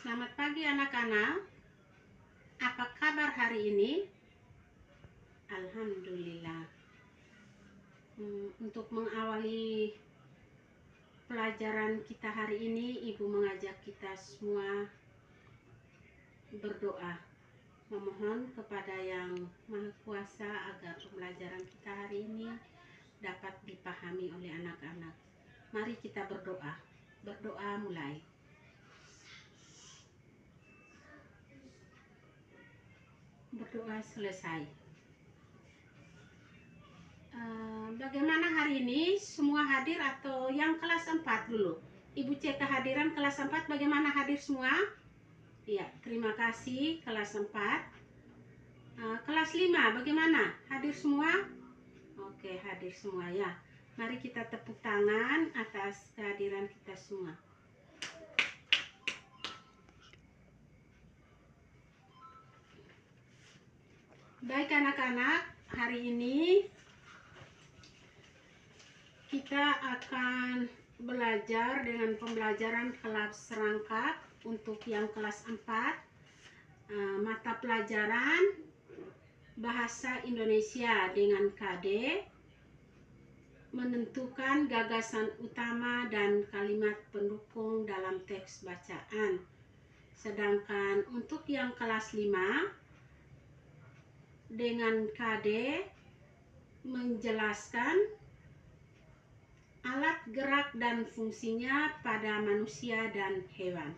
Selamat pagi anak-anak. Apa kabar hari ini? Alhamdulillah. Untuk mengawali pelajaran kita hari ini, Ibu mengajak kita semua berdoa. Memohon kepada Yang Maha Kuasa agar pembelajaran kita hari ini dapat dipahami oleh anak-anak. Mari kita berdoa. Berdoa mulai. Berdoa selesai. Bagaimana hari ini? Semua hadir atau yang kelas 4 dulu? Ibu cek kehadiran kelas 4, bagaimana hadir semua? Iya, terima kasih kelas 4. Kelas 5 bagaimana? Hadir semua? Oke, hadir semua ya. Mari kita tepuk tangan atas kehadiran kita semua. Baik anak-anak, hari ini kita akan belajar dengan pembelajaran kelas serangkap untuk yang kelas 4, mata pelajaran Bahasa Indonesia dengan KD, menentukan gagasan utama dan kalimat pendukung dalam teks bacaan. Sedangkan untuk yang kelas 5 dengan KD menjelaskan alat gerak dan fungsinya pada manusia dan hewan.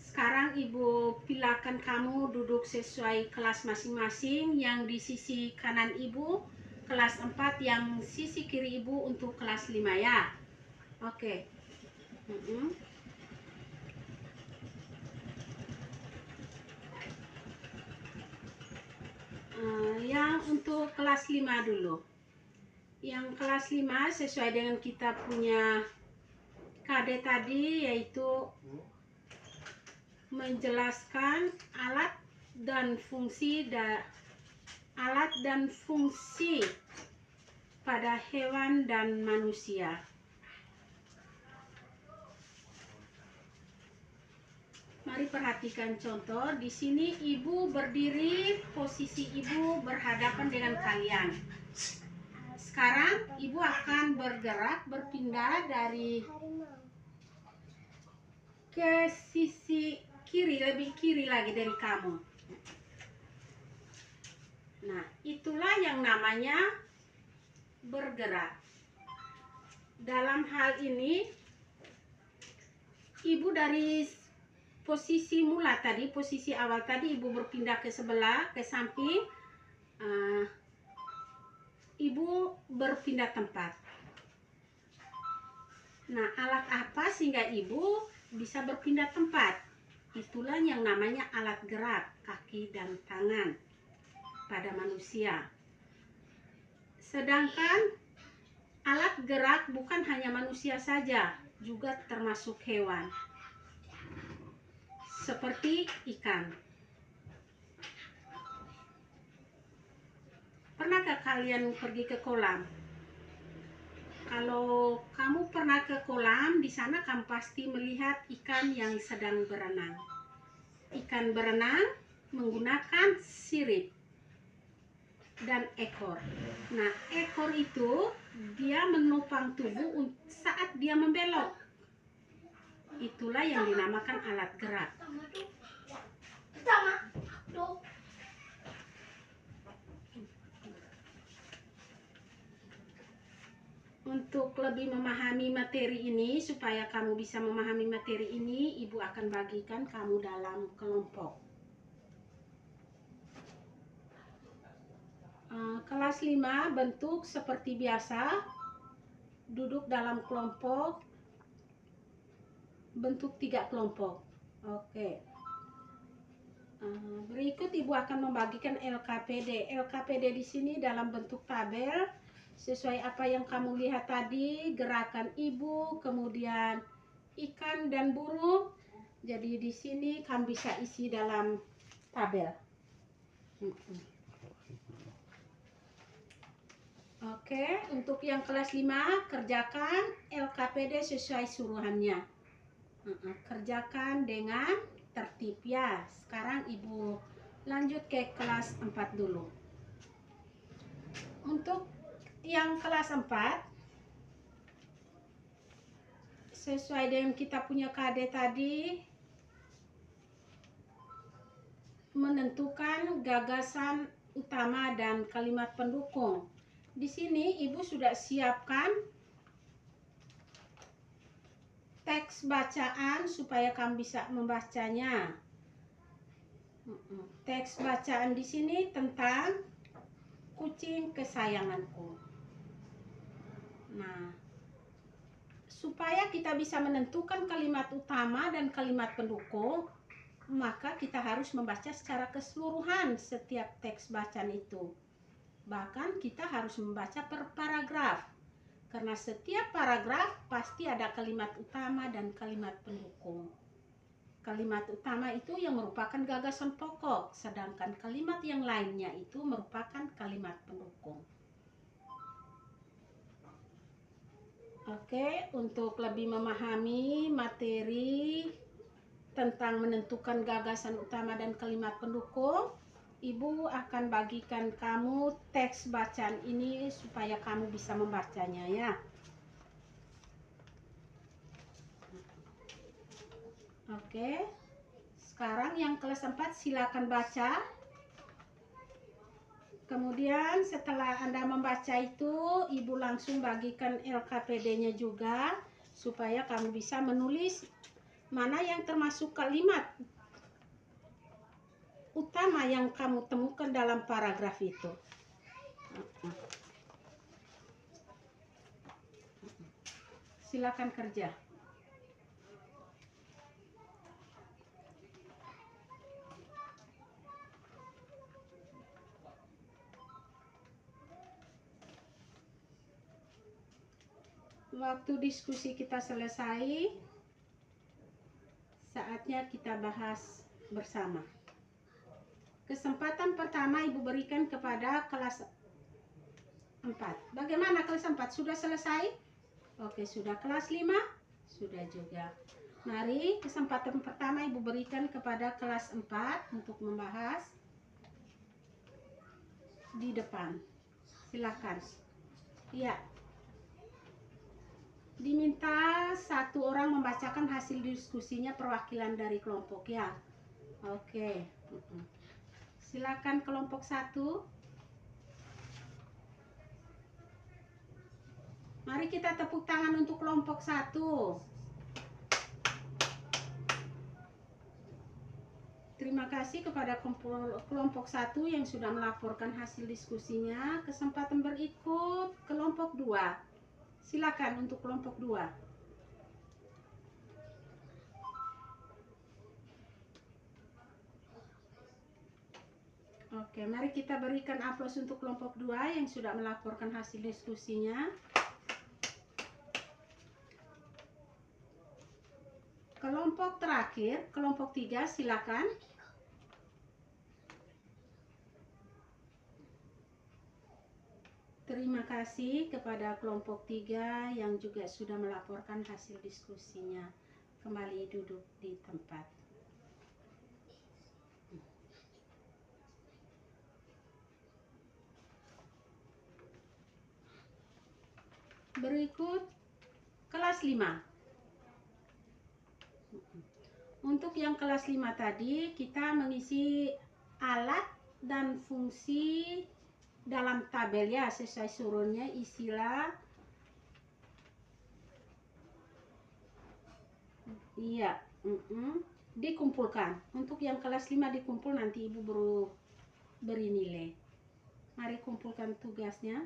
Sekarang Ibu pilakan kamu duduk sesuai kelas masing-masing. Yang di sisi kanan Ibu kelas 4, yang sisi kiri Ibu untuk kelas 5 ya. Oke. Yang untuk kelas 5 dulu. Yang kelas 5 sesuai dengan kita punya KD tadi, yaitu menjelaskan alat dan fungsi pada hewan dan manusia. Mari perhatikan contoh. Di sini Ibu berdiri, posisi Ibu berhadapan dengan kalian. Sekarang Ibu akan bergerak, berpindah dari ke sisi kiri, lebih kiri lagi dari kamu. Nah, itulah yang namanya bergerak. Dalam hal ini, Ibu dari posisi mula tadi, posisi awal tadi, Ibu berpindah ke sebelah, ke samping. Ibu berpindah tempat. Nah, alat apa sehingga Ibu bisa berpindah tempat? Itulah yang namanya alat gerak, kaki dan tangan pada manusia. Sedangkan alat gerak bukan hanya manusia saja, juga termasuk hewan. Seperti ikan. Pernahkah kalian pergi ke kolam? Kalau kamu pernah ke kolam, di sana kamu pasti melihat ikan yang sedang berenang. Ikan berenang menggunakan sirip dan ekor. Nah, ekor itu dia menopang tubuh saat dia membelok. Itulah yang dinamakan alat gerak. Untuk lebih memahami materi ini, supaya kamu bisa memahami materi ini, Ibu akan bagikan kamu dalam kelompok. Kelas 5 bentuk seperti biasa, duduk dalam kelompok, bentuk 3 kelompok. Oke. Berikut Ibu akan membagikan LKPD. LKPD di sini dalam bentuk tabel. Sesuai apa yang kamu lihat tadi, gerakan Ibu, kemudian ikan dan burung. Jadi di sini kamu bisa isi dalam tabel. Oke, untuk yang kelas 5 kerjakan LKPD sesuai suruhannya. Kerjakan dengan tertib ya. Sekarang Ibu lanjut ke kelas 4 dulu. Untuk yang kelas 4 sesuai dengan kita punya KD tadi, menentukan gagasan utama dan kalimat pendukung. Di sini Ibu sudah siapkan teks bacaan supaya kamu bisa membacanya. Teks bacaan di sini tentang kucing kesayanganku. Nah, supaya kita bisa menentukan kalimat utama dan kalimat pendukung, maka kita harus membaca secara keseluruhan setiap teks bacaan itu. Bahkan kita harus membaca per paragraf, karena setiap paragraf pasti ada kalimat utama dan kalimat pendukung. Kalimat utama itu yang merupakan gagasan pokok, sedangkan kalimat yang lainnya itu merupakan kalimat pendukung. Oke, untuk lebih memahami materi tentang menentukan gagasan utama dan kalimat pendukung, Ibu akan bagikan kamu teks bacaan ini supaya kamu bisa membacanya ya. Oke, sekarang yang kelas 4 silakan baca. Kemudian setelah Anda membaca itu, Ibu langsung bagikan LKPD-nya juga supaya kamu bisa menulis mana yang termasuk kalimat utama yang kamu temukan dalam paragraf itu. Silakan kerja. Waktu diskusi kita selesai, saatnya kita bahas bersama. Kesempatan pertama Ibu berikan kepada kelas 4. Bagaimana kelas 4? Sudah selesai? Oke, sudah. Kelas 5? Sudah juga. Mari kesempatan pertama Ibu berikan kepada kelas 4 untuk membahas di depan. Silakan. Iya. Diminta satu orang membacakan hasil diskusinya perwakilan dari kelompok ya. Oke. Silakan kelompok 1. Mari kita tepuk tangan untuk kelompok 1. Terima kasih kepada kelompok 1 yang sudah melaporkan hasil diskusinya. Kesempatan berikut kelompok 2. Silakan untuk kelompok 2. Oke, mari kita berikan aplaus untuk kelompok 2 yang sudah melaporkan hasil diskusinya. Kelompok terakhir, kelompok 3, silakan. Terima kasih kepada kelompok 3 yang juga sudah melaporkan hasil diskusinya. Kembali duduk di tempat. Berikut kelas 5. Untuk yang kelas 5 tadi kita mengisi alat dan fungsi dalam tabel ya, sesuai suruhnya isilah. Iya, dikumpulkan. Untuk yang kelas 5 dikumpul, nanti Ibu baru beri nilai. Mari kumpulkan tugasnya.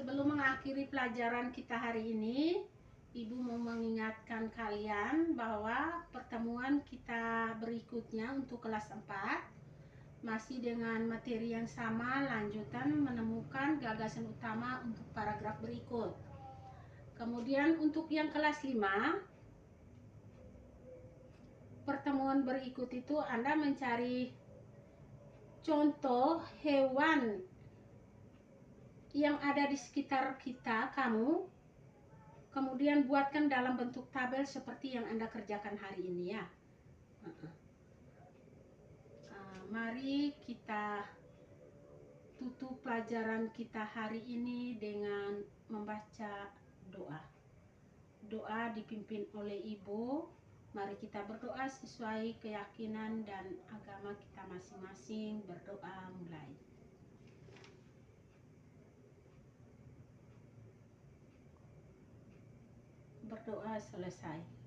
Sebelum mengakhiri pelajaran kita hari ini, Ibu mau mengingatkan kalian bahwa pertemuan kita berikutnya untuk kelas 4 masih dengan materi yang sama, lanjutan menemukan gagasan utama untuk paragraf berikut. Kemudian untuk yang kelas 5, pertemuan berikut itu Anda mencari contoh hewan yang ada di sekitar kamu, kemudian buatkan dalam bentuk tabel seperti yang Anda kerjakan hari ini ya. Mari kita tutup pelajaran kita hari ini dengan membaca doa. Doa dipimpin oleh Ibu. Mari kita berdoa sesuai keyakinan dan agama kita masing-masing. Berdoa mulai. Berdoa selesai.